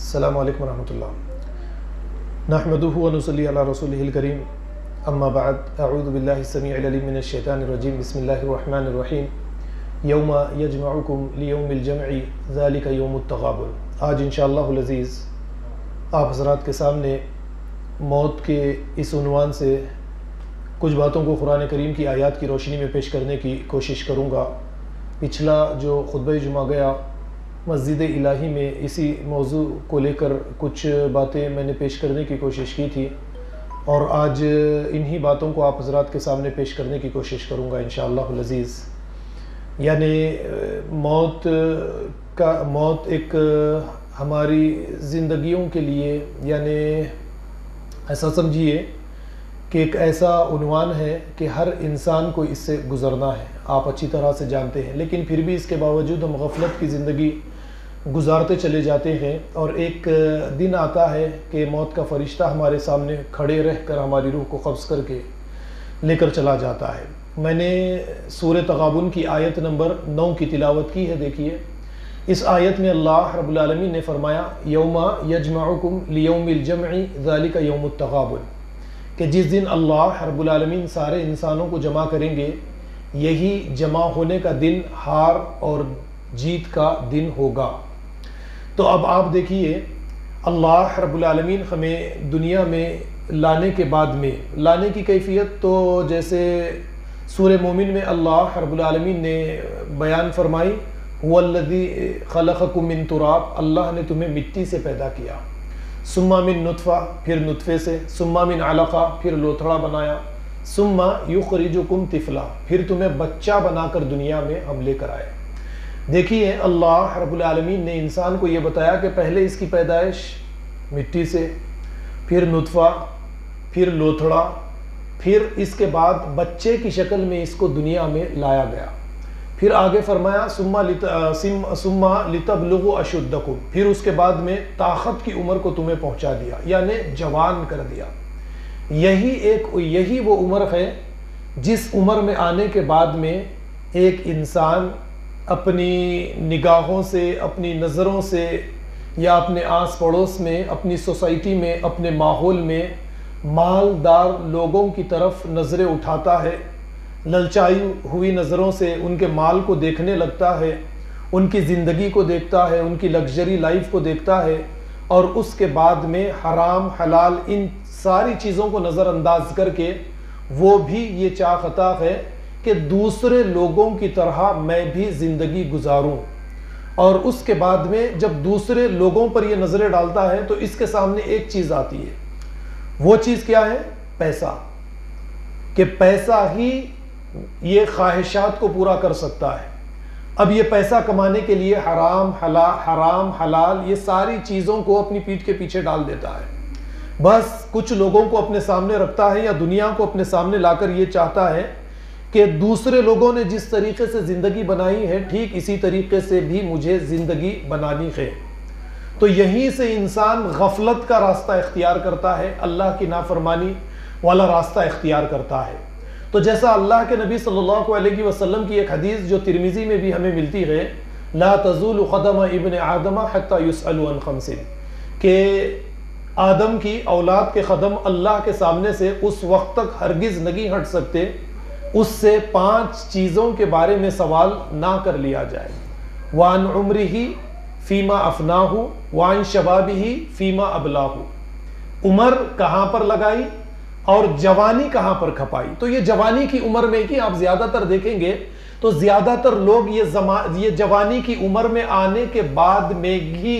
السلام علیکم ورحمۃ اللہ نحمدہ ونصلی علی رسولہ الکریم اما بعد اعوذ باللہ السمیع العلیم من الشیطان الرجیم بسم اللہ الرحمن الرحیم یوم یجمعکم لیوم الجمع ذالک یوم التغابن۔ آج انشاءاللہ العزیز آپ حضرات کے سامنے موت کے اس عنوان سے کچھ باتوں کو قرآن کریم کی آیات کی روشنی میں پیش کرنے کی کوشش کروں گا۔ پچھلا جو خطبہ جمعہ گیا مسجد الہی میں اسی موضوع کو لے کر کچھ باتیں میں نے پیش کرنے کی کوشش کی تھی، اور آج انہی باتوں کو آپ حضرات کے سامنے پیش کرنے کی کوشش کروں گا انشاءاللہ العزیز۔ یعنی موت ایک ہماری زندگیوں کے لیے، یعنی ایسا سمجھیے کہ ایک ایسا عنوان ہے کہ ہر انسان کو اس سے گزرنا ہے، آپ اچھی طرح سے جانتے ہیں، لیکن پھر بھی اس کے باوجود ہم غفلت کی زندگی گزارتے چلے جاتے ہیں، اور ایک دن آتا ہے کہ موت کا فرشتہ ہمارے سامنے کھڑے رہ کر ہماری روح کو قبض کر کے لے کر چلا جاتا ہے۔ میں نے سورہ تغابن کی آیت نمبر 9 کی تلاوت کی ہے۔ دیکھیے اس آیت میں اللہ رب العالمین نے فرمایا یوم یجمعکم لیوم الجمع ذالک یوم التغابن، کہ جس دن اللہ رب العالمین سارے انسانوں کو جمع کریں گے یہی جمع ہونے کا دن ہار اور جیت کا دن ہوگا۔ تو اب آپ دیکھیے اللہ رب العالمین ہمیں دنیا میں لانے کے بعد میں لانے کی کیفیت تو جیسے سورہ مومن میں اللہ رب العالمین نے بیان فرمائی هو الذی خلقکم من تراب، اللہ نے تمہیں مٹی سے پیدا کیا، ثم من نطفہ، پھر نطفے سے، ثم من علقہ، پھر لوتھڑا بنایا، ثم یخرجکم طفلا، پھر تمہیں بچہ بنا کر دنیا میں ہم لے کر آئے۔ دیکھیے اللہ رب العالمین نے انسان کو یہ بتایا کہ پہلے اس کی پیدائش مٹی سے، پھر نطفہ، پھر لوتھڑا، پھر اس کے بعد بچے کی شکل میں اس کو دنیا میں لایا گیا۔ پھر آگے فرمایا ثم لتبلغوا اشدکم، پھر اس کے بعد میں طاقت کی عمر کو تمہیں پہنچا دیا، یعنی جوان کر دیا۔ یہی وہ عمر ہے جس عمر میں آنے کے بعد میں ایک انسان اپنی نگاہوں سے، اپنی نظروں سے، یا اپنے آس پڑوس میں، اپنی سوسائٹی میں، اپنے ماحول میں مالدار لوگوں کی طرف نظریں اٹھاتا ہے، للچائی ہوئی نظروں سے ان کے مال کو دیکھنے لگتا ہے، ان کی زندگی کو دیکھتا ہے، ان کی لگژری لائف کو دیکھتا ہے، اور اس کے بعد میں حرام حلال ان ساری چیزوں کو نظر انداز کر کے وہ بھی یہ چاہتا ہے کہ دوسرے لوگوں کی طرح میں بھی زندگی گزاروں۔ اور اس کے بعد میں جب دوسرے لوگوں پر یہ نظریں ڈالتا ہے تو اس کے سامنے ایک چیز آتی ہے، وہ چیز کیا ہے؟ پیسہ، کہ پیسہ ہی یہ خواہشات کو پورا کر سکتا ہے۔ اب یہ پیسہ کمانے کے لیے حرام حلال یہ ساری چیزوں کو اپنی پیٹھ کے پیچھے ڈال دیتا ہے، بس کچھ لوگوں کو اپنے سامنے رکھتا ہے یا دنیا کو اپنے سامنے لا کر یہ چاہتا ہے کہ دوسرے لوگوں نے جس طریقے سے زندگی بنائی ہے ٹھیک اسی طریقے سے بھی مجھے زندگی بنانی ہے۔ تو یہیں سے انسان غفلت کا راستہ اختیار کرتا ہے، اللہ کی نافرمانی والا راستہ اختیار کرتا ہے۔ تو جیسا اللہ کے نبی صلی اللہ علیہ وسلم کی ایک حدیث جو ترمذی میں بھی ہمیں ملتی ہے، لا تزول قدم ابن آدم حتی یسأل عن خمس، کہ آدم کی اولاد کے قدم اللہ کے سامنے سے اس وقت تک ہرگز نہیں ہٹ سکتے اس سے 5 چیزوں کے بارے میں سوال نہ کر لیا جائے۔ وعن عمرہ فیما افناہ وعن شبابہ فیما ابلاہ، عمر کہاں پر لگائی اور جوانی کہاں پر کھپائی۔ تو یہ جوانی کی عمر میں کہ آپ زیادہ تر دیکھیں گے تو زیادہ تر لوگ یہ جوانی کی عمر میں آنے کے بعد میں ہی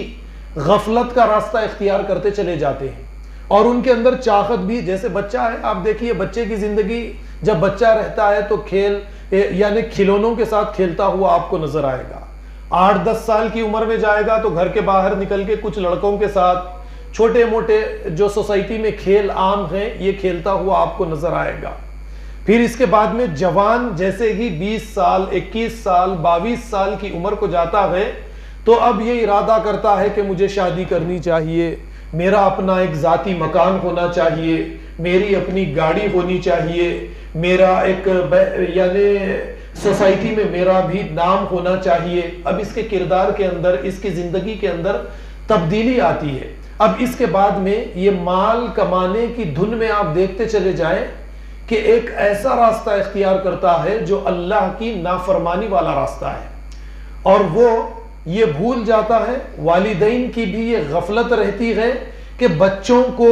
غفلت کا راستہ اختیار کرتے چلے جاتے ہیں، اور ان کے اندر چاہت بھی، جیسے بچہ ہے، آپ دیکھیے بچے کی زندگی، جب بچہ رہتا ہے تو یعنی کھلونوں کے ساتھ کھیلتا ہوا آپ کو نظر آئے گا۔ 8-10 سال کی عمر میں جائے گا تو گھر کے باہر نکل کے کچھ لڑکوں کے ساتھ چھوٹے موٹے جو سوسائٹی میں کھیل عام ہیں یہ کھیلتا ہوا آپ کو نظر آئے گا۔ پھر اس کے بعد میں جوان جیسے ہی 20 سال 21 سال 22 سال کی عمر کو جاتا ہے تو اب یہ ارادہ کرتا ہے کہ مجھے شادی کرنی چاہیے، میرا اپنا ایک ذاتی مکان ہونا چاہیے، میری اپنی گاڑی ہونی چاہیے، میرا ایک یعنی سوسائٹی میں میرا بھی نام ہونا چاہیے۔ اب اس کے کردار کے اندر، اس کی زندگی کے اندر تبدیلی آتی ہے۔ اب اس کے بعد میں یہ مال کمانے کی دھن میں آپ دیکھتے چلے جائیں کہ ایک ایسا راستہ اختیار کرتا ہے جو اللہ کی نافرمانی والا راستہ ہے، اور وہ یہ بھول جاتا ہے، والدین کی بھی یہ غفلت رہتی ہے کہ بچوں کو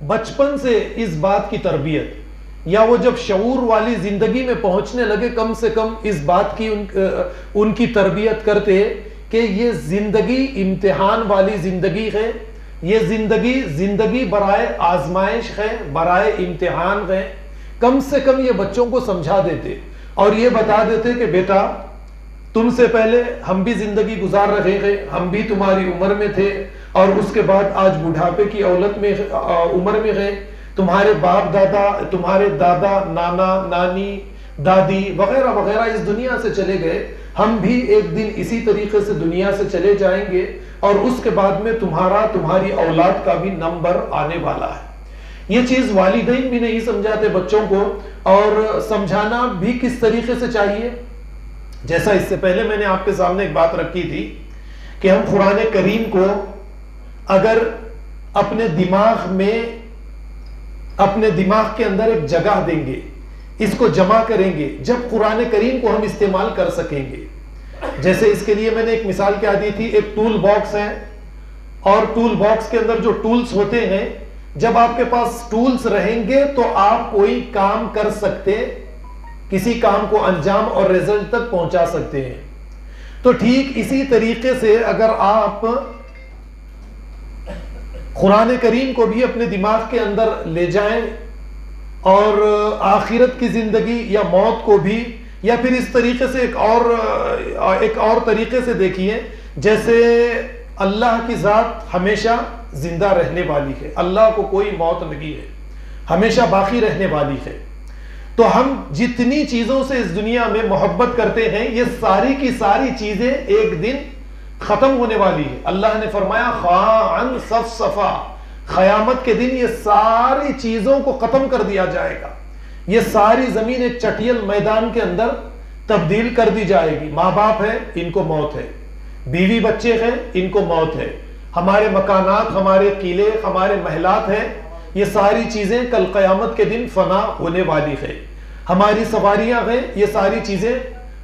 بچپن سے اس بات کی تربیت، یا وہ جب شعور والی زندگی میں پہنچنے لگے کم سے کم اس بات کی ان کی تربیت کرتے کہ یہ زندگی امتحان والی زندگی ہے، یہ زندگی برائے آزمائش ہے، برائے امتحان ہے۔ کم سے کم یہ بچوں کو سمجھا دیتے اور یہ بتا دیتے کہ بیٹا تم سے پہلے ہم بھی زندگی گزار رہے ہیں، ہم بھی تمہاری عمر میں تھے اور اس کے بعد آج بڑھاپے کی عمر میں گئے، تمہارے باپ دادا، تمہارے دادا، نانا، نانی، دادی وغیرہ وغیرہ اس دنیا سے چلے گئے، ہم بھی ایک دن اسی طریقے سے دنیا سے چلے جائیں گے، اور اس کے بعد میں تمہاری اولاد کا بھی نمبر آنے والا ہے۔ یہ چیز والدین بھی نہیں سمجھاتے بچوں کو، اور سمجھانا بھی کس طریقے سے چاہیے؟ جیسا اس سے پہلے میں نے آپ کے سامنے ایک بات رکھی تھی کہ ہم قرآن کریم کو اگر اپنے دماغ کے اندر ایک جگہ دیں گے، اس کو جمع کریں گے، جب قرآن کریم کو ہم استعمال کر سکیں گے۔ جیسے اس کے لیے میں نے ایک مثال کیا دی تھی، ایک ٹول باکس ہے، اور ٹول باکس کے اندر جو ٹولز ہوتے ہیں، جب آپ کے پاس ٹولز رہیں گے تو آپ کوئی کام کر سکتے، کسی کام کو انجام اور رزلٹ تک پہنچا سکتے ہیں۔ تو ٹھیک اسی طریقے سے اگر آپ قرآن کریم کو بھی اپنے دماغ کے اندر لے جائیں اور آخرت کی زندگی یا موت کو بھی، یا پھر اس طریقے سے ایک اور طریقے سے دیکھیے، جیسے اللہ کی ذات ہمیشہ زندہ رہنے والی ہے، اللہ کو کوئی موت نہیں ہے، ہمیشہ باقی رہنے والی ہے، تو ہم جتنی چیزوں سے اس دنیا میں محبت کرتے ہیں یہ ساری کی ساری چیزیں ایک دن ختم ہونے والی ہے۔ اللہ نے فرمایا خاعن صفصفا، قیامت کے دن یہ ساری چیزوں کو ختم کر دیا جائے گا، یہ ساری زمین ایک چٹیل میدان کے اندر تبدیل کر دی جائے گی۔ ماں باپ ہیں، ان کو موت ہے، بیوی بچے ہیں، ان کو موت ہے، ہمارے مکانات، ہمارے قلعے، ہمارے محلات ہیں، یہ ساری چیزیں کل قیامت کے دن فنا ہونے والی ہے، ہماری سواریاں ہیں، یہ ساری چیزیں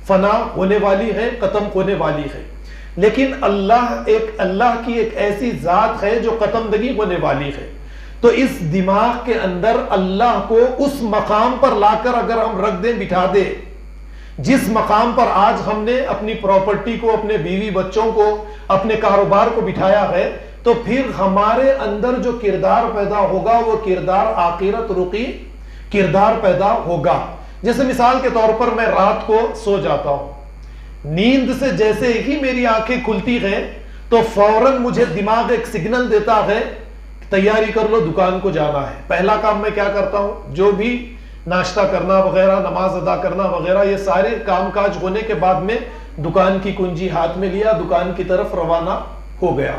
فنا ہونے والی ہیں، ختم ہونے والی ہے۔ لیکن اللہ کی ایک ایسی ذات ہے جو ختم نہیں ہونے والی ہے، تو اس دماغ کے اندر اللہ کو اس مقام پر لا کر اگر ہم رکھ دیں، بٹھا دیں، جس مقام پر آج ہم نے اپنی پراپرٹی کو، اپنے بیوی بچوں کو، اپنے کاروبار کو بٹھایا ہے، تو پھر ہمارے اندر جو کردار پیدا ہوگا وہ کردار آخرت رخی کردار پیدا ہوگا۔ جیسے مثال کے طور پر میں رات کو سو جاتا ہوں، نیند سے جیسے ہی میری آنکھیں کھلتی ہیں تو فوراً مجھے دماغ ایک سگنل دیتا ہے تیاری کر لو، دکان کو جانا ہے۔ پہلا کام میں کیا کرتا ہوں، جو بھی ناشتہ کرنا وغیرہ، نماز ادا کرنا وغیرہ، یہ سارے کام کاج ہونے کے بعد میں دکان کی کنجی ہاتھ میں لیا، دکان کی طرف روانہ ہو گیا۔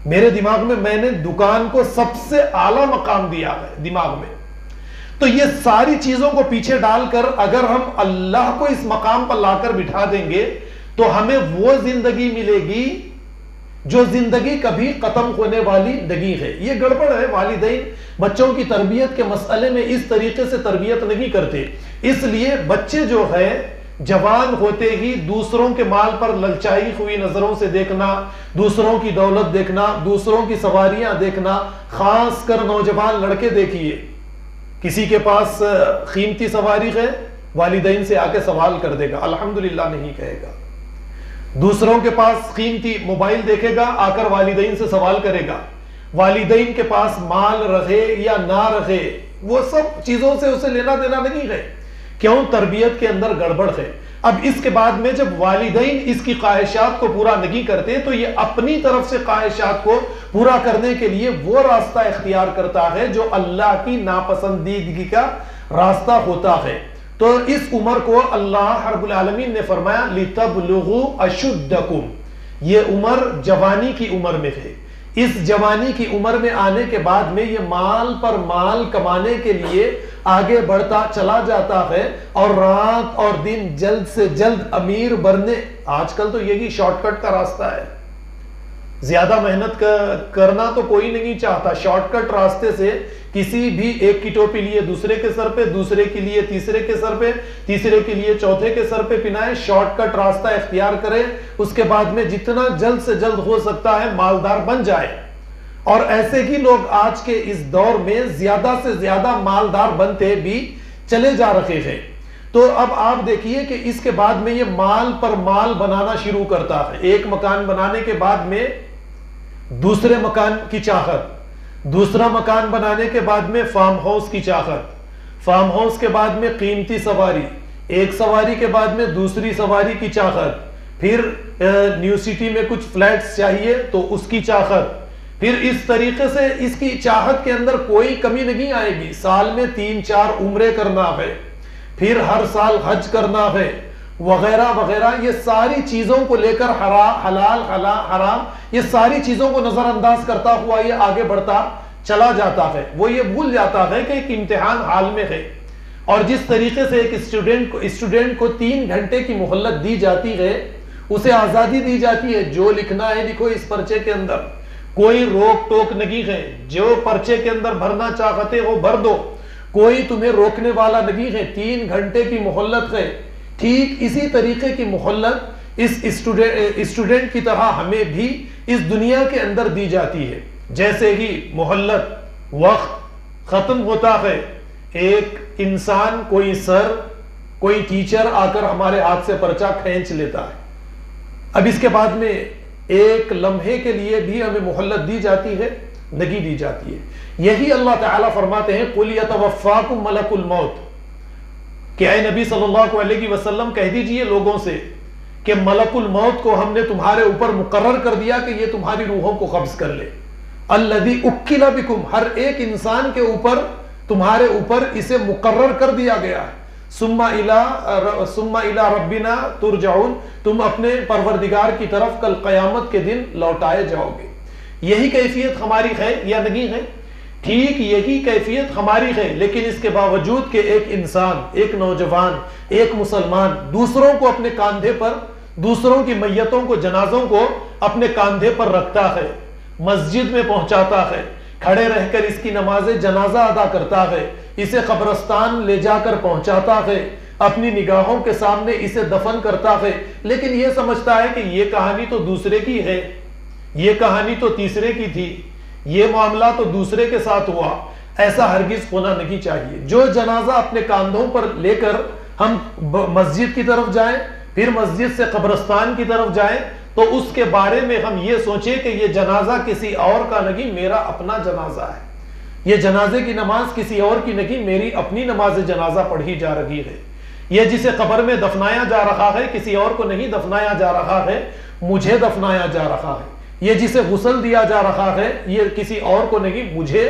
میرے دماغ میں نے دکان کو سب سے اعلیٰ مقام دیا ہے دماغ میں۔ تو یہ ساری چیزوں کو پیچھے ڈال کر اگر ہم اللہ کو اس مقام پر لا کر بٹھا دیں گے تو ہمیں وہ زندگی ملے گی جو زندگی کبھی ختم ہونے والی نہیں ہے۔ یہ گڑبڑ ہے، والدین بچوں کی تربیت کے مسئلے میں اس طریقے سے تربیت نہیں کرتے، اس لیے بچے جو ہے جوان ہوتے ہی دوسروں کے مال پر للچائی ہوئی نظروں سے دیکھنا، دوسروں کی دولت دیکھنا، دوسروں کی سواریاں دیکھنا، خاص کر نوجوان لڑکے دیکھیے، کسی کے پاس قیمتی سواری ہے، والدین سے آ کے سوال کر دے گا، الحمدللہ نہیں کہے گا۔ دوسروں کے پاس قیمتی موبائل دیکھے گا، آ کر والدین سے سوال کرے گا۔ والدین کے پاس مال رہے یا نہ رہے، وہ سب چیزوں سے اسے لینا دینا نہیں ہے۔ کیوں؟ تربیت کے اندر گڑبڑ ہے۔ اب اس کے بعد میں جب والدین اس کی خواہشات کو پورا نہیں کرتے تو یہ اپنی طرف سے خواہشات کو پورا کرنے کے لیے وہ راستہ اختیار کرتا ہے جو اللہ کی ناپسندیدگی کا راستہ ہوتا ہے۔ تو اس عمر کو اللہ رب العالمین نے فرمایا لِتَبْلُغُوا أَشُدَّكُمْ، یہ عمر جوانی کی عمر میں ہے۔ اس جوانی کی عمر میں آنے کے بعد میں یہ مال پر مال کمانے کے لیے آگے بڑھتا چلا جاتا ہے اور رات اور دن جلد سے جلد امیر بننے، آج کل تو یہی شارٹ کٹ کا راستہ ہے، زیادہ محنت کرنا تو کوئی نہیں چاہتا. شارٹ کٹ راستے سے کسی بھی ایک کی ٹوپی لیے دوسرے کے سر پہ, دوسرے کے لیے تیسرے کے سر پہ, تیسرے کے لیے چوتھے کے سر پہ پہنائے. شارٹ کٹ راستہ اختیار کرے, اس کے بعد میں جتنا جلد سے جلد ہو سکتا ہے مالدار بن جائے. اور ایسے ہی لوگ آج کے اس دور میں زیادہ سے زیادہ مالدار بنتے بھی چلے جا رہے ہیں. تو اب آپ دیکھیے کہ اس کے بعد میں یہ مال پر مال بنانا شروع کرتا ہے. ایک مکان بنانے کے بعد میں دوسرے مکان کی چاہت, دوسرا مکان بنانے کے بعد میں فارم ہاؤس کی چاہت, فارم ہاؤس کے بعد میں قیمتی سواری, ایک سواری کے بعد میں دوسری سواری کی چاہت, پھر نیو سٹی میں کچھ فلیٹس چاہیے تو اس کی چاہت. پھر اس طریقے سے اس کی چاہت کے اندر کوئی کمی نہیں آئے گی. سال میں 3-4 عمرے کرنا ہے, پھر ہر سال حج کرنا ہے وغیرہ وغیرہ. یہ ساری چیزوں کو لے کر حلال حرام یہ ساری چیزوں کو نظر انداز کرتا ہوا یہ آگے بڑھتا چلا جاتا ہے. وہ یہ بھول جاتا ہے کہ ایک امتحان حال میں ہے. اور جس طریقے سے ایک اسٹوڈنٹ کو 3 گھنٹے کی مہلت دی جاتی ہے, اسے آزادی دی جاتی ہے, جو لکھنا ہے لکھو اس پرچے کے اندر, کوئی روک ٹوک نہیں ہے, جو پرچے کے اندر بھرنا چاہتے ہو بھر دو, کوئی تمہیں روکنے والا نہیں ہے. 3 گھنٹے کی مہلت ہے. ٹھیک اسی طریقے کی مہلت اس اسٹوڈنٹ کی طرح ہمیں بھی اس دنیا کے اندر دی جاتی ہے. جیسے ہی مہلت وقت ختم ہوتا ہے, ایک انسان, کوئی سر, کوئی ٹیچر آ کر ہمارے ہاتھ سے پرچہ کھینچ لیتا ہے. اب اس کے بعد میں ایک لمحے کے لیے بھی ہمیں مہلت دی جاتی ہے نہیں دی جاتی ہے. یہی اللہ تعالیٰ فرماتے ہیں قُلْ يَتَوَفَّاكُمْ مَلَكُ الْمَوْتِ, کہ اے نبی صلی اللہ علیہ وسلم کہہ دیجئے لوگوں سے کہ ملک الموت کو ہم نے تمہارے اوپر مقرر کر دیا کہ یہ تمہاری روحوں کو قبض کر لے. الذی اکل بکم, ہر ایک انسان کے اوپر, تمہارے اوپر اسے مقرر کر دیا گیا ہے. ثم الی ربنا ترجعون, تم اپنے پروردگار کی طرف کل قیامت کے دن لوٹائے جاؤ گے. یہی کیفیت ہماری ہے یا نہیں ہے؟ ٹھیک یہی کیفیت ہماری ہے, لیکن اس کے باوجود کہ ایک انسان, ایک نوجوان, ایک مسلمان دوسروں کو اپنے کاندھے پر, دوسروں کی میتوں کو, جنازوں کو اپنے کاندھے پر رکھتا ہے, مسجد میں پہنچاتا ہے, کھڑے رہ کر اس کی نماز جنازہ ادا کرتا ہے, اسے قبرستان لے جا کر پہنچاتا ہے, اپنی نگاہوں کے سامنے اسے دفن کرتا ہے, لیکن یہ سمجھتا ہے کہ یہ کہانی تو دوسرے کی ہے, یہ کہانی تو تیسرے کی تھی, یہ معاملہ تو دوسرے کے ساتھ ہوا. ایسا ہرگز ہونا نہیں چاہیے. جو جنازہ اپنے کاندھوں پر لے کر ہم مسجد کی طرف جائیں, پھر مسجد سے قبرستان کی طرف جائیں, تو اس کے بارے میں ہم یہ سوچیں کہ یہ جنازہ کسی اور کا نہیں, میرا اپنا جنازہ ہے. یہ جنازے کی نماز کسی اور کی نہیں, میری اپنی نماز جنازہ پڑھی جا رہی ہے. یہ جسے قبر میں دفنایا جا رہا ہے کسی اور کو نہیں دفنایا جا رہا ہے, مجھے دفنایا جا رہا ہے. یہ جسے غسل دیا جا رہا ہے یہ کسی اور کو نہیں, مجھے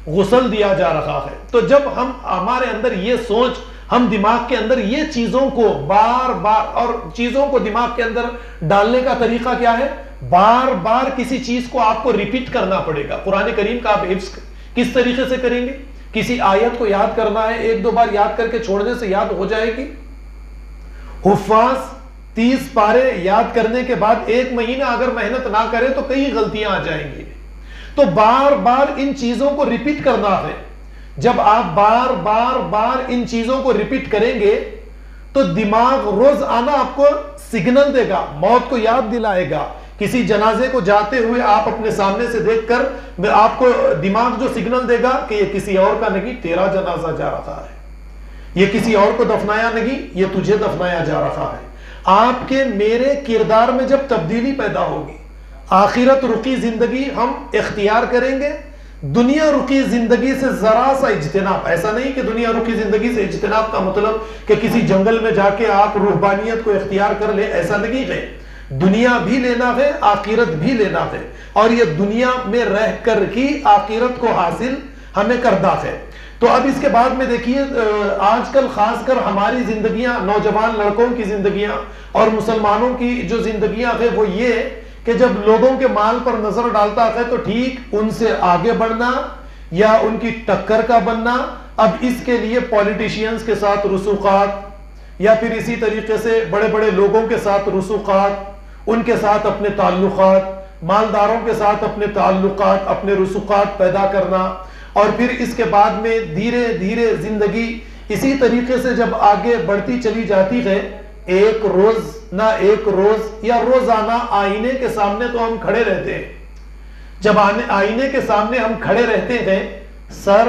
غسل دیا جا رہا ہے. تو جب ہمارے اندر یہ سوچ, ہم دماغ کے اندر یہ چیزوں کو بار بار, اور چیزوں کو دماغ کے اندر ڈالنے کا طریقہ کیا ہے؟ بار بار کسی چیز کو آپ کو ریپیٹ کرنا پڑے گا. قرآن کریم کا آپ حفظ کس طریقے سے کریں گے؟ کسی آیت کو یاد کرنا ہے, 1-2 بار یاد کر کے چھوڑنے سے یاد ہو جائے گی. حفاظ 30 پارے یاد کرنے کے بعد 1 مہینہ اگر محنت نہ کرے تو کئی غلطیاں آ جائیں گی. تو بار بار ان چیزوں کو ریپیٹ کرنا ہے. جب آپ بار بار ان چیزوں کو ریپیٹ کریں گے تو دماغ روزانہ آپ کو سگنل دے گا, موت کو یاد دلائے گا. کسی جنازے کو جاتے ہوئے آپ اپنے سامنے سے دیکھ کر آپ کو دماغ جو سگنل دے گا کہ یہ کسی اور کا نہیں, تیرا جنازہ جا رہا ہے, یہ کسی اور کو دفنایا نہیں, یہ تجھے دفنایا جا رہا ہے. آپ کے میرے کردار میں جب تبدیلی پیدا ہوگی, آخرت رخی زندگی ہم اختیار کریں گے, دنیا رخی زندگی سے ذرا سا اجتناب. ایسا نہیں کہ دنیا رخی زندگی سے اجتناب کا مطلب کہ کسی جنگل میں جا کے آپ روحانیت کو اختیار کر لیں, ایسا نہیں ہے. دنیا بھی لینا ہے, آخرت بھی لینا ہے, اور یہ دنیا میں رہ کر ہی آخرت کو حاصل ہمیں کرنا ہے. تو اب اس کے بعد میں دیکھیے آج کل خاص کر ہماری زندگیاں, نوجوان لڑکوں کی زندگیاں اور مسلمانوں کی جو زندگیاں ہیں وہ یہ کہ جب لوگوں کے مال پر نظر ڈالتا ہے تو ٹھیک ان سے آگے بڑھنا یا ان کی ٹکر کا بننا. اب اس کے لیے پولیٹیشینز کے ساتھ رسوخات یا پھر اسی طریقے سے بڑے بڑے لوگوں کے ساتھ رسوخات, ان کے ساتھ اپنے تعلقات, مالداروں کے ساتھ اپنے تعلقات، اپنے رسوخات پیدا کرنا، اور پھر اس کے بعد میں دھیرے دھیرے زندگی اسی طریقے سے جب آگے بڑھتی چلی جاتی ہے، ایک روز نہ ایک روز یا روزانہ آئینے کے سامنے تو ہم کھڑے رہتے ہیں. جب آئینے کے سامنے ہم کھڑے رہتے ہیں، سر،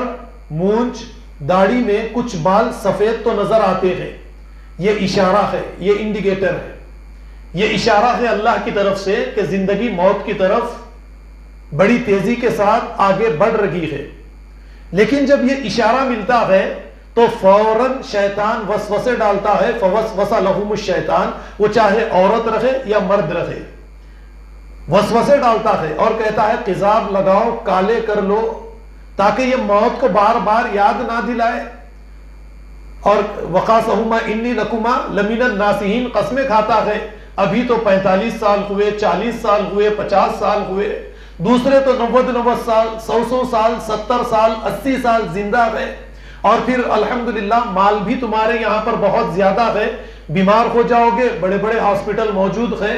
مونچھ، داڑھی میں کچھ بال سفید تو نظر آتے ہیں. یہ اشارہ ہے، یہ انڈیکیٹر ہے، یہ اشارہ ہے اللہ کی طرف سے کہ زندگی موت کی طرف بڑی تیزی کے ساتھ آگے بڑھ رہی ہے. لیکن جب یہ اشارہ ملتا ہے تو فوراً شیطان وسوسے ڈالتا ہے. فوسوس لہم الشیطان، وہ چاہے عورت رہے یا مرد رہے، وسوسے ڈالتا ہے اور کہتا ہے قذاب لگاؤ، کالے کر لو، تاکہ یہ موت کو بار بار یاد نہ دلائے. اور وقاسہما انی لکما لمن الناسین، قسمیں کھاتا ہے. ابھی تو 45 سال ہوئے، 40 سال ہوئے، 50 سال ہوئے، دوسرے تو 90 سال، 100 سال، 70 سال، 80 سال زندہ ہے. اور پھر الحمدللہ مال بھی تمہارے یہاں پر بہت زیادہ ہے، بیمار ہو جاؤ گے، بڑے بڑے ہاسپٹل موجود ہیں،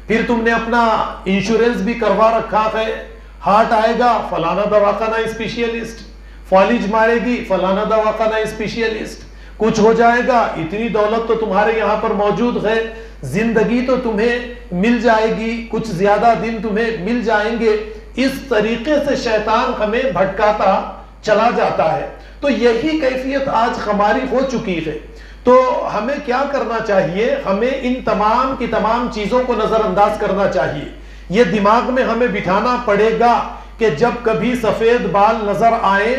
پھر تم نے اپنا انشورنس بھی کروا رکھا ہے، ہارٹ آئے گا فلانا دواخانہ اسپیشلسٹ، فالج مارے گی فلانا دواخانہ اسپیشلسٹ، کچھ ہو جائے گا، اتنی دولت تو تمہارے یہاں پر موجود ہے، زندگی تو تمہیں مل جائے گی، کچھ زیادہ دن تمہیں مل جائیں گے. اس طریقے سے شیطان ہمیں بھٹکاتا چلا جاتا ہے. تو یہی کیفیت آج ہماری ہو چکی ہے. تو ہمیں کیا کرنا چاہیے؟ ہمیں ان تمام کی تمام چیزوں کو نظر انداز کرنا چاہیے. یہ دماغ میں ہمیں بٹھانا پڑے گا کہ جب کبھی سفید بال نظر آئے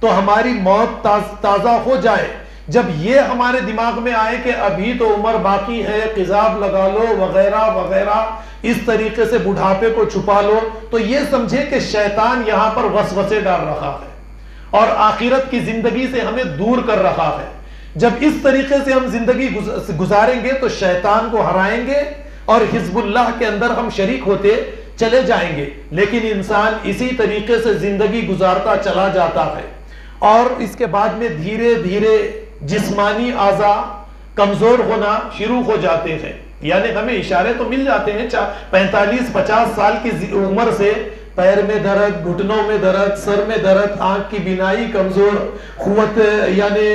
تو ہماری موت تازہ ہو جائے. جب یہ ہمارے دماغ میں آئے کہ ابھی تو عمر باقی ہے، قذاب لگا لو وغیرہ وغیرہ، اس طریقے سے بڑھاپے کو چھپا لو، تو یہ سمجھے کہ شیطان یہاں پر وسوسے ڈال رہا ہے اور آخرت کی زندگی سے ہمیں دور کر رہا ہے. جب اس طریقے سے ہم زندگی گزاریں گے تو شیطان کو ہرائیں گے اور حزب اللہ کے اندر ہم شریک ہوتے چلے جائیں گے. لیکن انسان اسی طریقے سے زندگی گزارتا چلا جاتا ہے اور اس کے بعد میں دھیرے دھیرے جسمانی اعضاء کمزور ہونا شروع ہو جاتے ہیں. یعنی ہمیں اشارے تو مل جاتے ہیں 45-50 سال کی عمر سے پیر میں درد، گھٹنوں میں درد، سر میں درد، آنکھ کی بینائی کمزور، قوت یعنی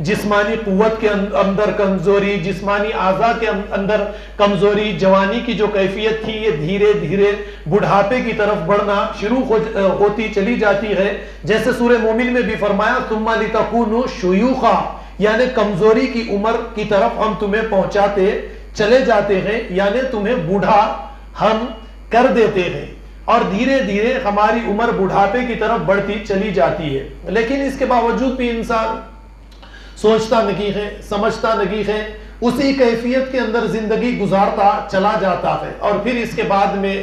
جسمانی قوت کے اندر کمزوری، جسمانی اعضاء کے اندر کمزوری، جوانی کی جو کیفیت تھی یہ دھیرے دھیرے بڑھاپے کی طرف بڑھنا شروع ہوتی چلی جاتی ہے. جیسے سورہ مومن میں بھی فرمایا ثم لتکونوا شیوخا، یعنی کمزوری کی عمر کی طرف ہم تمہیں پہنچاتے چلے جاتے ہیں، یعنی تمہیں بوڑھا ہم کر دیتے ہیں اور دھیرے دھیرے ہماری عمر بڑھاپے کی طرف بڑھتی چلی جاتی ہے. لیکن اس کے باوجود بھی انسان سوچتا نہیں ہے، سمجھتا نہیں ہے، اسی کیفیت کے اندر زندگی گزارتا چلا جاتا ہے. اور پھر اس کے بعد میں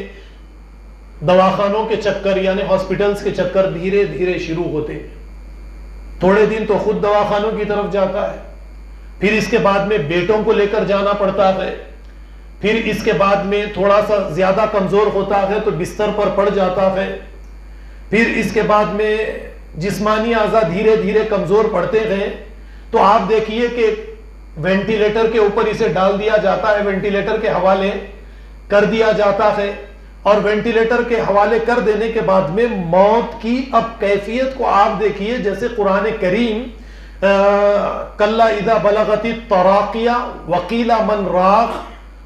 دواخانوں کے چکر یعنی ہاسپٹلز کے چکر دھیرے دھیرے شروع ہوتے ہیں. تھوڑے دن تو خود دواخانوں کی طرف جاتا ہے، پھر اس کے بعد میں بیٹوں کو لے کر جانا پڑتا ہے، پھر اس کے بعد میں تھوڑا سا زیادہ کمزور ہوتا ہے تو بستر پر پڑ جاتا ہے، پھر اس کے بعد میں جسمانی اعضاء دھیرے دھیرے کمزور پڑتے ہیں تو آپ دیکھیے کہ وینٹیلیٹر کے اوپر اسے ڈال دیا جاتا ہے، وینٹیلیٹر کے حوالے کر دیا جاتا ہے. اور وینٹیلیٹر کے حوالے کر دینے کے بعد میں موت کی اب کیفیت کو آپ دیکھیے. جیسے قرآن کریم کلا اذا بلغت التراقیہ وقیل من راق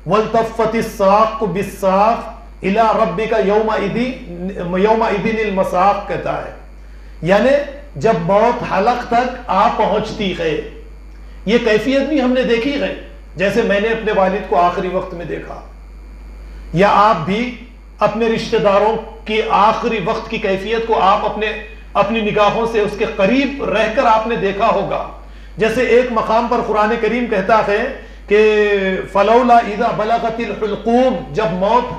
والتفت الساق بالساق الى ربک یومئذ المساق کہتا ہے. یعنی جب موت حلق تک آ پہنچتی ہے، یہ کیفیت بھی ہم نے دیکھی ہے. جیسے میں نے اپنے والد کو آخری وقت میں دیکھا، یا آپ بھی اپنے رشتہ داروں کی آخری وقت کی کیفیت کو آپ اپنی نگاہوں سے اس کے قریب رہ کر آپ نے دیکھا ہوگا. جیسے ایک مقام پر قرآن کریم کہتا ہے کہ فلولا اذا بلغت الحلقوم، جب موت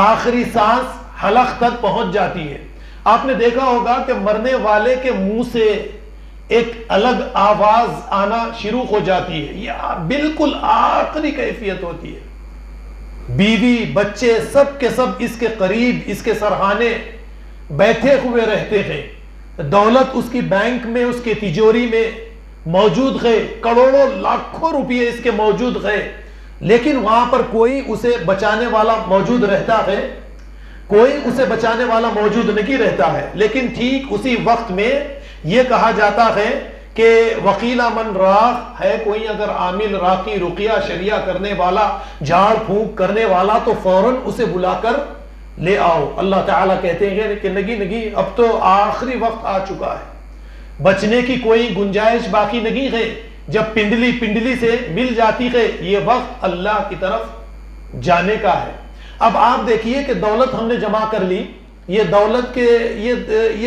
آخری سانس حلق تک پہنچ جاتی ہے، آپ نے دیکھا ہوگا کہ مرنے والے کے منہ سے ایک الگ آواز آنا شروع ہو جاتی ہے. یہ بالکل آخری کیفیت ہوتی ہے. بیوی بچے سب کے سب اس کے قریب، اس کے سرہانے بیٹھے ہوئے رہتے ہیں. دولت اس کی بینک میں، اس کی تجوری میں موجود ہے، کروڑوں لاکھوں روپئے اس کے موجود ہے، لیکن وہاں پر کوئی اسے بچانے والا موجود رہتا ہے؟ کوئی اسے بچانے والا موجود نہیں رہتا ہے، لیکن ٹھیک اسی وقت میں یہ کہا جاتا ہے کہ وکیل من راق ہے، کوئی اگر عامل راقی رقیہ شریعہ کرنے والا، جھاڑ پھونک کرنے والا، تو فوراً اسے بلا کر لے آؤ۔ اللہ تعالیٰ کہتے ہیں کہ نہیں، اب تو آخری وقت آ چکا ہے، بچنے کی کوئی گنجائش باقی نہیں ہے۔ جب پنڈلی سے مل جاتی ہے، یہ وقت اللہ کی طرف جانے کا ہے۔ اب آپ دیکھیے کہ دولت ہم نے جمع کر لی، یہ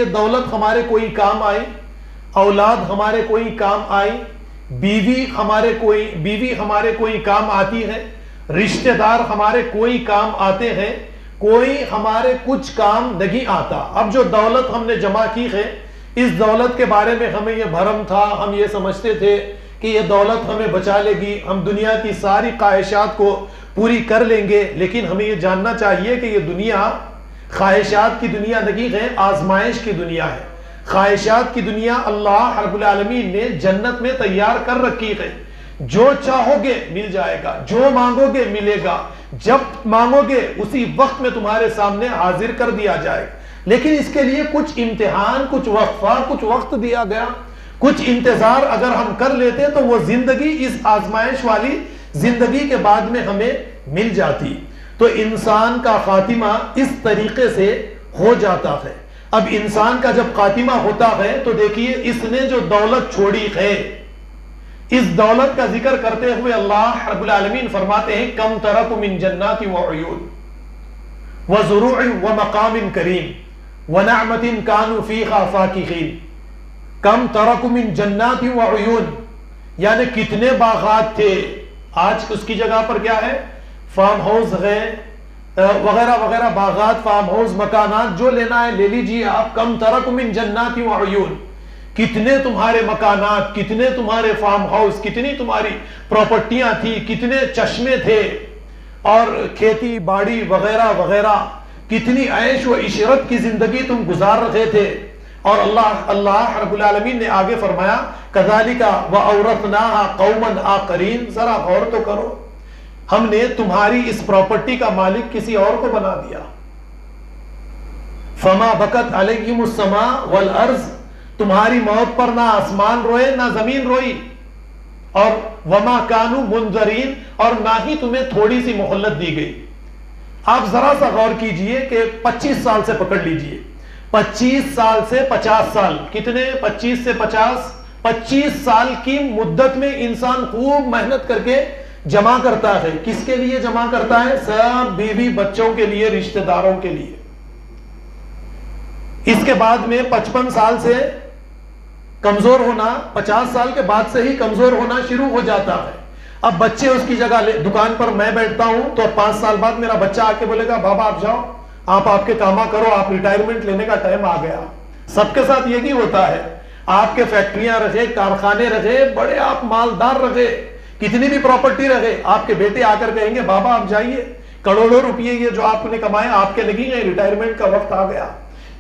دولت ہمارے کوئی کام آئی، اولاد ہمارے کوئی کام آئی، بیوی ہمارے کوئی کام آتی ہے، رشتہ دار ہمارے کوئی کام آتے ہیں، کوئی ہمارے کچھ کام نہیں آتا۔ اب جو دولت ہم نے جمع کی ہے، اس دولت کے بارے میں ہمیں یہ بھرم تھا، ہم یہ سمجھتے تھے کہ یہ دولت ہمیں بچا لے گی، ہم دنیا کی ساری خواہشات کو پوری کر لیں گے، لیکن ہمیں یہ جاننا چاہیے کہ یہ دنیا خواہشات کی دنیا نہیں ہے، آزمائش کی دنیا ہے۔ خواہشات کی دنیا اللہ رب العالمین نے جنت میں تیار کر رکھی ہے، جو چاہو گے مل جائے گا، جو مانگو گے ملے گا، جب مانگو گے اسی وقت میں تمہارے سامنے حاضر کر دیا جائے گا۔ لیکن اس کے لیے کچھ امتحان، کچھ وقفہ، کچھ وقت دیا گیا، کچھ انتظار اگر ہم کر لیتے تو وہ زندگی، اس آزمائش والی زندگی کے بعد میں ہمیں مل جاتی۔ تو انسان کا خاتمہ اس طریقے سے ہو جاتا ہے۔ اب انسان کا جب خاتمہ ہوتا ہے تو دیکھیے اس نے جو دولت چھوڑی ہے، اس دولت کا ذکر کرتے ہوئے اللہ رب العالمین فرماتے ہیں کم ترک من جنات وعیون وزروع ومقام کریم ونعمت کانوا فیہا فاکہین۔ کم ترک من جنات وعیون، یعنی کتنے باغات تھے، آج اس کی جگہ پر کیا ہے، فارم ہاؤس ہے وغیرہ وغیرہ، باغات، فارم ہاؤس، مکانات، جو لینا ہے لے لیجیے آپ۔ کم ترک من جنات وعیون، کتنے تمہارے مکانات، کتنے تمہارے فارم ہاؤس، کتنی تمہاری پراپرٹیاں تھی، کتنے چشمے تھے اور کھیتی باڑی وغیرہ وغیرہ، کتنی عیش و عشرت کی زندگی تم گزار رہے تھے۔ اور اللہ رب العالمین نے آگے فرمایا کذالک وَأَوْرَثْنَاهَا قَوْمًا آخَرِينَ۔ ذرا غور تو کرو، ہم نے تمہاری اس پراپرٹی کا مالک کسی اور کو بنا دیا۔ فَمَا بَكَتْ عَلَيْهِمُ السَّمَاءُ وَالْأَرْضُ، تمہاری موت پر نہ آسمان روئے نہ زمین روئی، اور وَمَا كَانُوا مُنذَرِينَ، اور نہ ہی تمہیں تھوڑی سی مہلت دی گئی۔ آپ ذرا سا غور کیجئے کہ 25 سال سے پکڑ لیجئے، 25 سال سے 50 سال، کتنے، 25 سے 50، 25 سال کی مدت میں انسان خوب محنت کر کے جمع کرتا ہے۔ کس کے لیے جمع کرتا ہے؟ سب بیوی بچوں کے لیے، رشتہ داروں کے لیے۔ اس کے بعد میں 55 سال سے کمزور ہونا، 50 سال کے بعد سے ہی کمزور ہونا شروع ہو جاتا ہے۔ اب بچے اس کی جگہ دکان پر میں بیٹھتا ہوں تو 5 سال بعد میرا بچہ آ کے بولے گا بابا آپ جاؤ، آپ کے کاما کرو، آپ ریٹائرمنٹ لینے کا ٹائم آ گیا۔ سب کے ساتھ یہی ہوتا ہے، آپ کے فیکٹریاں رہے، کارخانے رہے، بڑے آپ مالدار رہے، کتنی بھی پراپرٹی رہے، آپ کے بیٹے آ کر کہیں گے بابا آپ جائیے، کروڑوں روپئے یہ جو آپ نے کمائے آپ کے نہیں ہیں، ریٹائرمنٹ کا وقت آ گیا،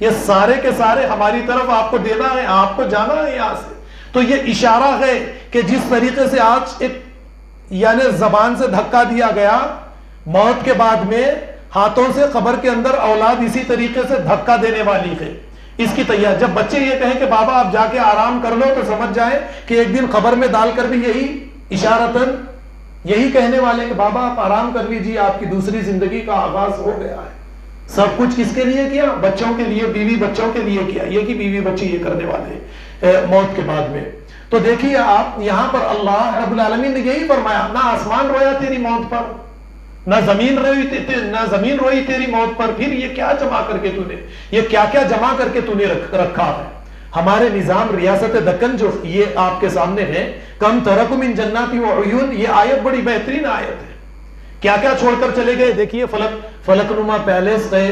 یہ سارے کے سارے ہماری طرف آپ کو دینا ہے، آپ کو جانا ہے یہاں سے۔ تو یہ اشارہ ہے کہ جس طریقے سے آج ایک یعنی زبان سے دھکا دیا گیا، موت کے بعد میں ہاتھوں سے قبر کے اندر اولاد اسی طریقے سے دھکا دینے والی ہے۔ اس کی تیار جب بچے یہ کہیں کہ بابا آپ جا کے آرام کر لو تو سمجھ جائے کہ ایک دن قبر میں ڈال کر بھی یہی اشارتاً یہی کہنے والے کہ بابا آپ آرام کر لیجیے، آپ کی دوسری زندگی کا آغاز ہو گیا ہے۔ سب کچھ کس کے لیے کیا؟ بچوں کے لیے، بیوی بچوں کے لیے کیا۔ یہ کہ بیوی بچے یہ کرنے والے موت کے بعد میں۔ تو دیکھیے آپ یہاں پر اللہ رب العالمین نے یہی فرمایا، نہ آسمان رویا تیری موت پر، نہ زمین روئی تیری موت پر، پھر یہ کیا جمع کر کے تو نے، یہ کیا کیا جمع کر کے تو نے رکھا ہے۔ ہمارے نظام ریاست دکن جو یہ آپ کے سامنے ہے، کم ترک من جنات وعیون، یہ آیت بڑی بہترین آیت ہے۔ کیا کیا چھوڑ کر چلے گئے؟ دیکھیے فلک نما پیلیس ہے،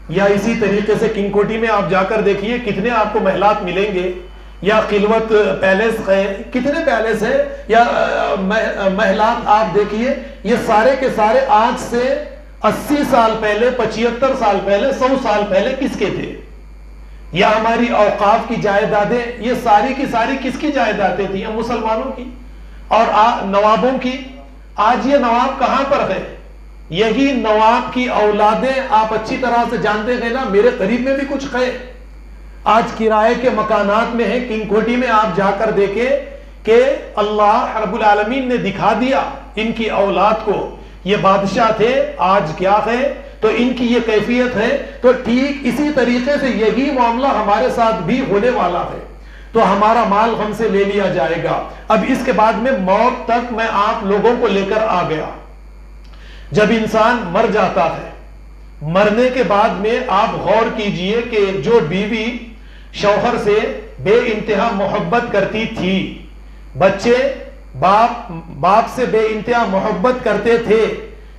یا اسی طریقے سے کنگ کوٹی میں آپ جا کر دیکھیے کتنے آپ کو محلات ملیں گے، یا خلوت پیلیس ہے، کتنے پیلیس ہے یا محلات آپ دیکھیے، یہ سارے کے سارے آج سے 80 سال پہلے، 75 سال پہلے، 100 سال پہلے کس کے تھے؟ یا ہماری اوقاف کی جائیدادیں، یہ ساری کی ساری کس کی جائیدادیں تھیں؟ ہم مسلمانوں کی اور نوابوں کی۔ آج یہ نواب کہاں پر ہے؟ یہی نواب کی اولادیں آپ اچھی طرح سے جانتے ہیں نا، میرے قریب میں بھی کچھ ہے، آج کرائے کے مکانات میں ہیں، کنگ کوٹی میں آپ جا کر دیکھیں کہ اللہ رب العالمین نے دکھا دیا ان کی اولاد کو، یہ بادشاہ تھے، آج کیا ہے، تو ان کی یہ کیفیت ہے۔ تو ٹھیک اسی طریقے سے یہی معاملہ ہمارے ساتھ بھی ہونے والا ہے، تو ہمارا مال ہم سے لے لیا جائے گا۔ اب اس کے بعد میں موت تک میں آپ لوگوں کو لے کر آ گیا۔ جب انسان مر جاتا ہے، مرنے کے بعد میں آپ غور کیجئے کہ جو بیوی شوہر سے بے انتہا محبت کرتی تھی، بچے باپ سے بے انتہا محبت کرتے تھے،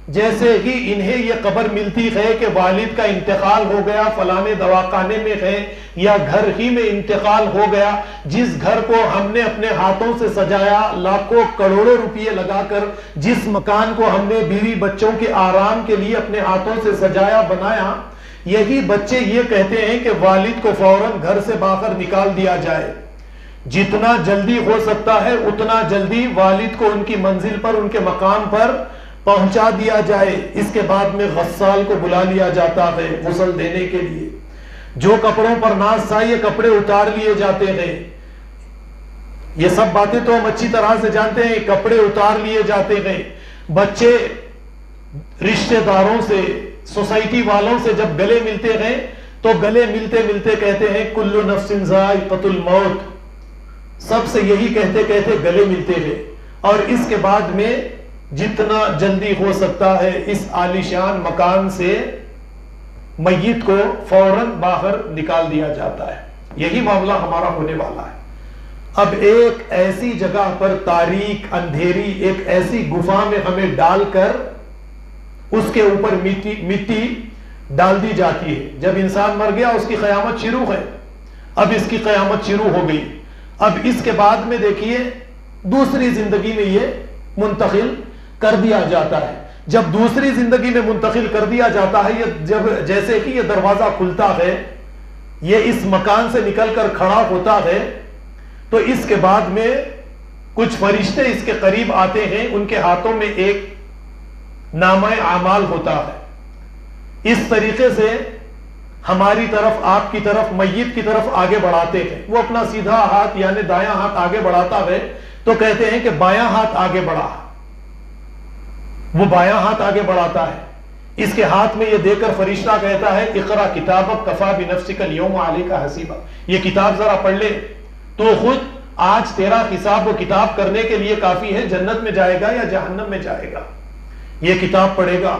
جیسے ہی انہیں یہ خبر ملتی ہے کہ والد کا انتقال ہو گیا، فلانے دواخانے میں ہے یا گھر ہی میں انتقال ہو گیا، جس گھر کو ہم نے اپنے ہاتھوں سے سجایا، لاکھوں کروڑوں روپے لگا کر جس مکان کو ہم نے بیوی بچوں کے آرام کے لیے اپنے ہاتھوں سے سجایا بنایا، یہی بچے یہ کہتے ہیں کہ والد کو فوراً گھر سے باہر نکال دیا جائے، جتنا جلدی ہو سکتا ہے اتنا جلدی والد کو ان کی منزل پر، ان کے مقام پر پہنچا دیا جائے۔ اس کے بعد میں غسال کو بلا لیا جاتا ہے غسل دینے کے لیے، جو کپڑوں پر ناز تھا یہ کپڑے اتار لیے جاتے ہیں، یہ سب باتیں تو ہم اچھی طرح سے جانتے ہیں، کپڑے اتار لیے جاتے ہیں۔ بچے رشتہ داروں سے، سوسائٹی والوں سے جب گلے ملتے ہیں تو گلے ملتے ملتے کہتے ہیں کل نفس ذائقۃ الموت، سب سے یہی کہتے کہتے گلے ملتے ہیں، اور اس کے بعد میں جتنا جلدی ہو سکتا ہے اس عالیشان مکان سے میت کو فوراً باہر نکال دیا جاتا ہے۔ یہی معاملہ ہمارا ہونے والا ہے۔ اب ایک ایسی جگہ پر تاریک اندھیری ایک ایسی گفا میں ہمیں ڈال کر اس کے اوپر مٹی ڈال دی جاتی ہے۔ جب انسان مر گیا اس کی قیامت شروع ہے، اب اس کی قیامت شروع ہو گئی۔ اب اس کے بعد میں دیکھیے دوسری زندگی میں یہ منتقل کر دیا جاتا ہے۔ جب دوسری زندگی میں منتقل کر دیا جاتا ہے، جب جیسے کہ یہ دروازہ کھلتا ہے، یہ اس مکان سے نکل کر کھڑا ہوتا ہے، تو اس کے بعد میں کچھ فرشتے اس کے قریب آتے ہیں، ان کے ہاتھوں میں ایک نامہ اعمال ہوتا ہے، اس طریقے سے ہماری طرف، آپ کی طرف، میت کی طرف آگے بڑھاتے ہیں۔ وہ اپنا سیدھا ہاتھ یعنی دایاں ہاتھ آگے بڑھاتا ہے تو کہتے ہیں کہ بایاں ہاتھ آگے بڑھا، وہ بایاں ہاتھ آگے بڑھاتا ہے، اس کے ہاتھ میں یہ دے کر فرشتہ کہتا ہے اقرا کتابک کفا بنفسک اليوم علیک حسیبا، یہ کتاب ذرا پڑھ لے، تو خود آج تیرا حساب و کتاب کرنے کے لیے کافی ہے، جنت میں جائے گا یا جہنم میں جائے گا۔ یہ کتاب پڑھے گا،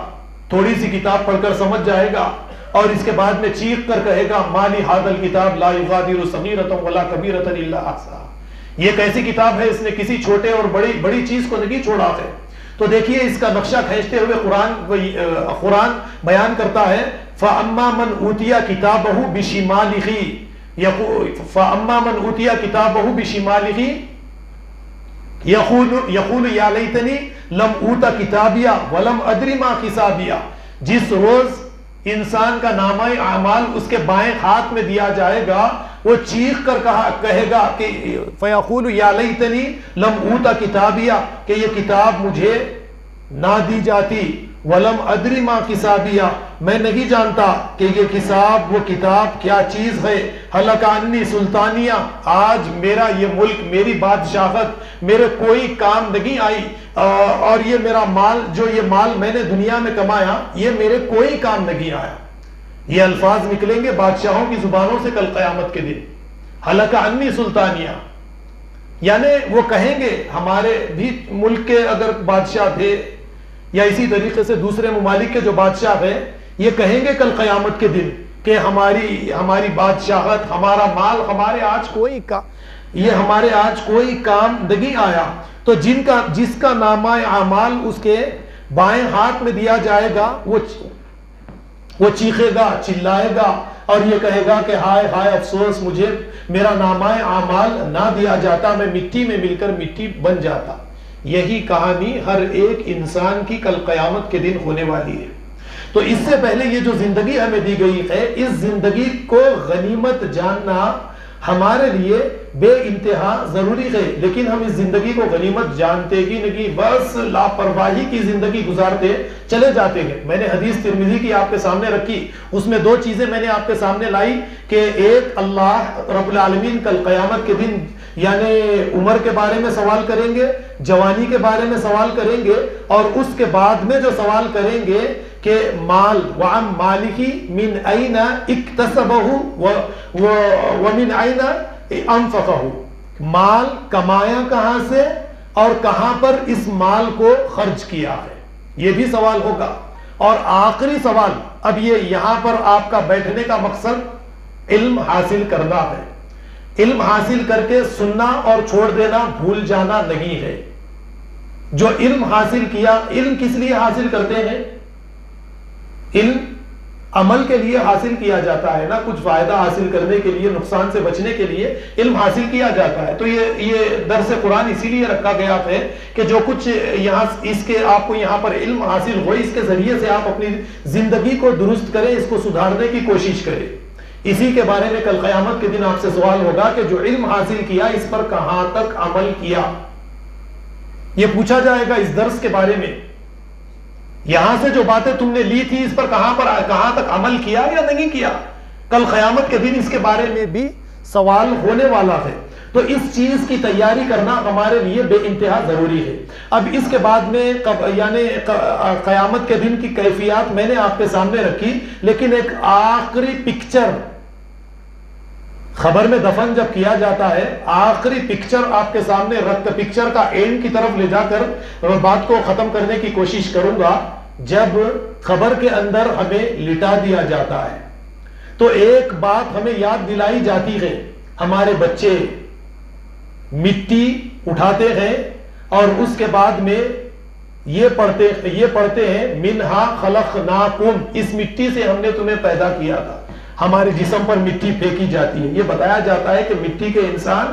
تھوڑی سی کتاب پڑھ کر سمجھ جائے گا، اور اس کے بعد میں چیخ کر کہے گا مالی ھذا الکتاب لا یغادر صغیرۃ ولا کبیرۃ الا احصاها، یہ کیسی کتاب ہے، اس نے کسی چھوٹے اور بڑی چیز کو نہیں چھوڑا ہے۔ تو دیکھیے اس کا نقشہ کھینچتے ہوئے قرآن بیان کرتا ہے فَأَمَّا مَنْ أُوتِيَ كِتَابَهُ بِشِمَالِهِ فَأَمَّا مَنْ أُوتِيَ كِتَابَهُ بِشِمَالِهِ يَقُولُ يَا لَيْتَنِي لَمْ أُوتَ كِتَابِيَا وَلَمْ أَدْرِ مَا حِسَابِيَا، جس روز انسان کا نامہ اعمال اس کے بائیں ہاتھ میں دیا جائے گا، وہ چیخ کر کہے گا کہ فَيَقُولُ يَا لَيْتَنِي لَمْ أُوتَ كِتَابِيَا، کہ یہ کتاب مجھے نہ دی جاتی، وَلَمْ أَدْرِ مَا حِسَابِيَا، میں نہیں جانتا کہ یہ حساب، وہ کتاب کیا چیز ہے، ہلک عنی سلطانیہ، آج میرا یہ ملک، میری بادشاہت میرے کوئی کام نہیں آئی، اور یہ میرا مال، جو یہ مال میں نے دنیا میں کمایا، یہ میرے کوئی کام نہیں آیا۔ یہ الفاظ نکلیں گے بادشاہوں کی زبانوں سے کل قیامت کے دن، ہلک عنی سلطانیہ، یعنی وہ کہیں گے، ہمارے بھی ملک کے اگر بادشاہ تھے یا اسی طریقے سے دوسرے ممالک کے جو بادشاہ ہیں، یہ کہیں گے کل قیامت کے دن کہ ہماری بادشاہت، ہمارا مال ہمارے آج کوئی کام نہیں آیا۔ تو جس کا نامہ اعمال اس کے بائیں ہاتھ میں دیا جائے گا، وہ چیخے گا، چلائے گا، اور یہ کہے گا کہ ہائے ہائے افسوس، مجھے میرا نامہ اعمال نہ دیا جاتا، میں مٹی میں مل کر مٹی بن جاتا۔ یہی کہانی ہر ایک انسان کی کل قیامت کے دن ہونے والی ہے۔ تو اس سے پہلے یہ جو زندگی ہمیں دی گئی ہے، اس زندگی کو غنیمت جاننا ہمارے لیے بے انتہا ضروری ہے، لیکن ہم اس زندگی کو غنیمت جانتے ہی نہیں، بس لاپرواہی کی زندگی گزارتے چلے جاتے ہیں۔ میں نے حدیث ترمذی کی آپ کے سامنے رکھی، اس میں دو چیزیں میں نے آپ کے سامنے لائی کہ ایک اللہ رب العالمین کل قیامت کے دن یعنی عمر کے بارے میں سوال کریں گے، جوانی کے بارے میں سوال کریں گے، اور اس کے بعد میں جو سوال کریں گے کہ مال وعن مالہ من این اکتسبہ ومن این انفقہ، مال کمایا کہاں سے اور کہاں پر اس مال کو خرچ کیا ہے، یہ بھی سوال ہوگا۔ اور آخری سوال، اب یہ یہاں پر آپ کا بیٹھنے کا مقصد علم حاصل کرنا ہے، علم حاصل کر کے سننا اور چھوڑ دینا، بھول جانا نہیں ہے۔ جو علم حاصل کیا، علم کس لیے حاصل کرتے ہیں؟ علم عمل کے لیے حاصل کیا جاتا ہے نا، کچھ فائدہ حاصل کرنے کے لیے، نقصان سے بچنے کے لیے علم حاصل کیا جاتا ہے۔ تو یہ درس قرآن اسی لیے رکھا گیا ہے کہ جو کچھ یہاں اس کے آپ کو یہاں پر علم حاصل ہو، اس کے ذریعے سے آپ اپنی زندگی کو درست کریں، اس کو سدھارنے کی کوشش کریں۔ اسی کے بارے میں کل قیامت کے دن آپ سے سوال ہوگا کہ جو علم حاصل کیا اس پر کہاں تک عمل کیا، یہ پوچھا جائے گا اس درس کے بارے میں۔ یہاں سے جو باتیں تم نے لی تھی اس پر کہاں تک عمل کیا یا نہیں کیا، کل قیامت کے دن اس کے بارے میں بھی سوال ہونے والا ہے۔ تو اس چیز کی تیاری کرنا ہمارے لیے بے انتہا ضروری ہے۔ اب اس کے بعد میں یعنی قیامت کے دن کی کیفیات میں نے آپ کے سامنے رکھی، لیکن ایک آخری پکچر، خبر میں دفن جب کیا جاتا ہے، آخری پکچر آپ کے سامنے رکھ، پکچر کا اینڈ کی طرف لے جا کر بات کو ختم کرنے کی کوشش کروں گا۔ جب خبر کے اندر ہمیں لٹا دیا جاتا ہے تو ایک بات ہمیں یاد دلائی جاتی ہے، ہمارے بچے مٹی اٹھاتے ہیں اور اس کے بعد میں یہ پڑھتے ہیں منہا خلقناکم، اس مٹی سے ہم نے تمہیں پیدا کیا تھا۔ ہمارے جسم پر مٹی پھینکی جاتی ہے، یہ بتایا جاتا ہے کہ مٹی کے انسان،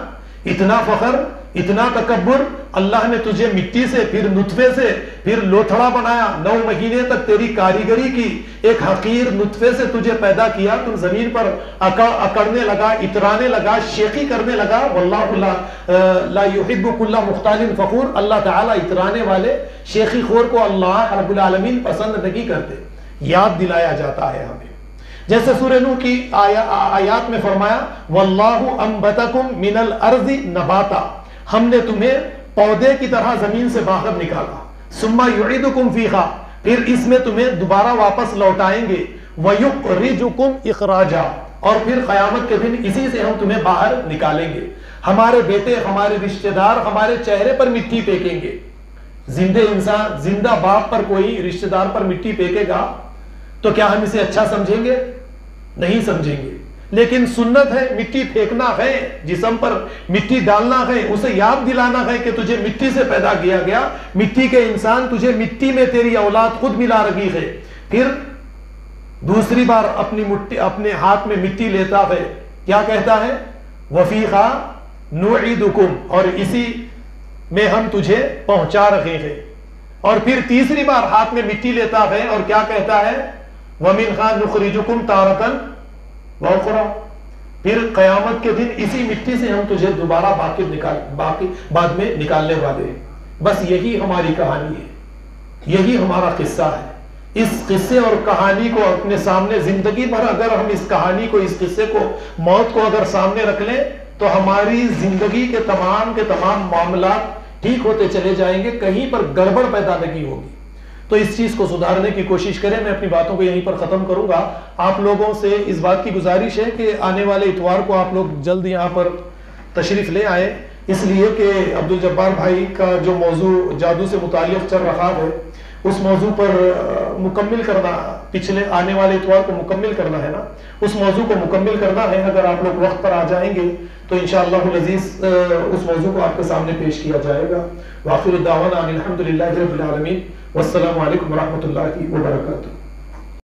اتنا فخر، اتنا تکبر، اللہ نے تجھے مٹی سے، پھر نطفے سے، پھر لوتھڑا بنایا، 9 مہینے تک تیری کاریگری کی، ایک حقیر نطفے سے تجھے پیدا کیا، تم زمین پر اکڑنے لگا، اترانے لگا، شیخی کرنے لگا۔ واللہ لا یحب کل مختال فخور، اللہ تعالیٰ اترانے والے شیخی خور کو اللہ رب العالمین پسند نہیں کرتے۔ یاد دلایا جاتا ہے ہمیں، جیسے سورہ نوح کی آیات میں فرمایا واللہ انبتکم من الارض نباتا، ہم نے تمہیں پودے کی طرح زمین سے باہر نکالا، ثم یعیدکم فیہا، پھر اس میں تمہیں دوبارہ واپس لوٹائیں گے، ویخرجکم اخراجا، اور پھر قیامت کے دن اسی سے ہم تمہیں باہر نکالیں گے۔ ہمارے بیٹے، ہمارے رشتہ دار ہمارے چہرے پر مٹی پھینکیں گے۔ زندہ انسان، زندہ باپ پر کوئی رشتہ دار پر مٹی پھینکے گا تو کیا ہم اسے اچھا سمجھیں گے؟ نہیں سمجھیں گے۔ لیکن سنت ہے، مٹی پھینکنا ہے، جسم پر مٹی ڈالنا ہے، اسے یاد دلانا ہے کہ تجھے مٹی سے پیدا کیا گیا، مٹی کے انسان، تجھے مٹی میں تیری اولاد خود ملا رہی ہے۔ پھر دوسری بار اپنے ہاتھ میں مٹی لیتا ہے، کیا کہتا ہے؟ وفیہا نعیدکم، اور اسی میں ہم تجھے پہنچا رہے ہیں۔ اور پھر تیسری بار ہاتھ میں مٹی لیتا ہے اور کیا کہتا ہے؟ وَمِنْهَا نُخْرِجُكُمْ تَارَةً وَأُخْرَىٰ، پھر قیامت کے دن اسی مٹی سے ہم تجھے دوبارہ بعد میں نکالنے والے ہیں۔ بس یہی ہماری کہانی ہے، یہی ہمارا قصہ ہے۔ اس قصے اور کہانی کو اپنے سامنے زندگی بھر اگر ہم اس کہانی کو، اس قصے کو، موت کو اگر سامنے رکھ لیں تو ہماری زندگی کے تمام معاملات ٹھیک ہوتے چلے جائیں گے، کہیں پر گڑبڑ پیدا نہیں ہوگی۔ تو اس چیز کو سدھارنے کی کوشش کریں۔ میں اپنی باتوں کو یہیں پر ختم کروں گا۔ آپ لوگوں سے اس بات کی گزارش ہے کہ آنے والے اتوار کو آپ لوگ جلد یہاں پر تشریف لے آئیں، اس لیے کہ عبدالجبار بھائی کا جو موضوع جادو سے متعلق چل رہا ہے، اس موضوع پر مکمل کرنا، پچھلے آنے والے اتوار کو مکمل کرنا ہے نا، اس موضوع کو مکمل کرنا ہے۔ اگر آپ لوگ وقت پر آ جائیں گے تو انشاءاللہ العزیز اس موضوع کو آپ کے سامنے پیش کیا جائے گا۔ وآخر دعوانا الحمدللہ رب العالمین، والسلام علیکم ورحمۃ اللہ وبرکاتہ۔